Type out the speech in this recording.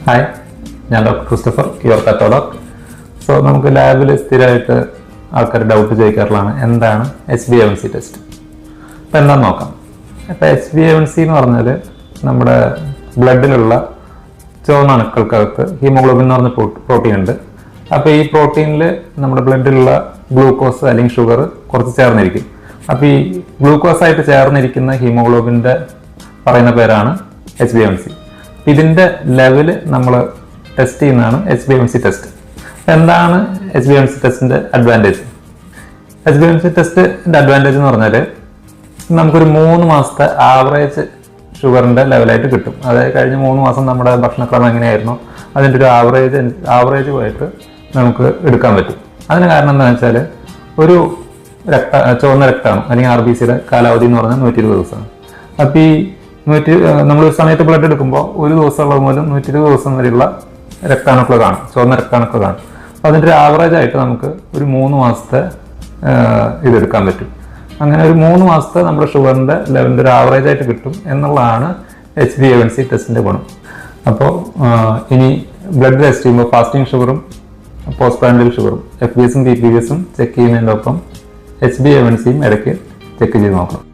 Hi, ഞാൻ doctor Christopher, your pathology. So നമുക്ക് ലാബിൽ സ്ഥിരമായിട്ട് ആൾക്കാർ ഡൗട്ട് ചോദിക്കാറുള്ളതാണ് എന്താണ് HbA1c ടെസ്റ്റ്. അപ്പോൾ എന്താണെന്ന് നോക്കാം. ഇപ്പോൾ HbA1c എന്ന് പറഞ്ഞാൽ നമ്മുടെ ബ്ലഡിലുള്ള ചുവന്ന അണുക്കൾക്കകത്ത് ഹീമോഗ്ലോബിൻ എന്ന് പറഞ്ഞ പ്രോട്ടീൻ ഉണ്ട്. അപ്പോൾ ഈ പ്രോട്ടീനിൽ നമ്മുടെ ബ്ലഡിലുള്ള ഗ്ലൂക്കോസ് അല്ലെങ്കിൽ ഷുഗർ കുറച്ച് ചേർന്നിരിക്കും. അപ്പോൾ ഈ ഗ്ലൂക്കോസ് ആയിട്ട് ചേർന്നിരിക്കുന്ന ഹീമോഗ്ലോബിൻ്റെ പറയുന്ന പേരാണ് HbA1c. ഇതിൻ്റെ ലെവല് നമ്മൾ ടെസ്റ്റ് ചെയ്യുന്നതാണ് HbA1c ടെസ്റ്റ്. എന്താണ് HbA1c ടെസ്റ്റിൻ്റെ അഡ്വാൻറ്റേജ്? HbA1c ടെസ്റ്റിൻ്റെ അഡ്വാൻറ്റേജ് എന്ന് പറഞ്ഞാൽ നമുക്കൊരു 3 മാസത്തെ ആവറേജ് ഷുഗറിൻ്റെ ലെവലായിട്ട് കിട്ടും. അതായത് കഴിഞ്ഞ 3 മാസം നമ്മുടെ ഭക്ഷണക്രമം എങ്ങനെയായിരുന്നു അതിൻ്റെ ഒരു ആവറേജ് ആയിട്ട് നമുക്ക് എടുക്കാൻ പറ്റും. അതിന് കാരണം എന്താണെന്ന് വെച്ചാൽ ഒരു ചുവന്ന രക്തമാണ് അല്ലെങ്കിൽ RBCയുടെ കാലാവധി എന്ന് പറഞ്ഞാൽ 120 ദിവസമാണ്. അപ്പോൾ ഈ നമ്മൾ ഒരു സമയത്ത് ബ്ലഡ് എടുക്കുമ്പോൾ ഒരു ദിവസമുള്ളത് മുതൽ 120 ദിവസം വരെയുള്ള രക്താണുക്കൾ കാണും, ചുവന്ന രക്താണുക്കൾ കാണും. അപ്പോൾ അതിൻ്റെ ഒരു ആവറേജ് ആയിട്ട് നമുക്ക് ഒരു 3 മാസത്തെ ഇതെടുക്കാൻ പറ്റും. അങ്ങനെ ഒരു 3 മാസത്തെ നമ്മുടെ ഷുഗറിൻ്റെ ലെവലിൻ്റെ ഒരു ആവറേജ് ആയിട്ട് കിട്ടും എന്നുള്ളതാണ് HbA1c ടെസ്റ്റിൻ്റെ ഗുണം. അപ്പോൾ ഇനി ബ്ലഡ് ടെസ്റ്റ് ചെയ്യുമ്പോൾ ഫാസ്റ്റിംഗ് ഷുഗറും പോസ്റ്റ് പ്രാൻഡിയൽ ഷുഗറും FBS ഉം PPS ഉം ചെക്ക് ചെയ്യുന്നതിൻ്റെ ഒപ്പം HbA1c ഇടയ്ക്ക് ചെക്ക് ചെയ്ത് നോക്കണം.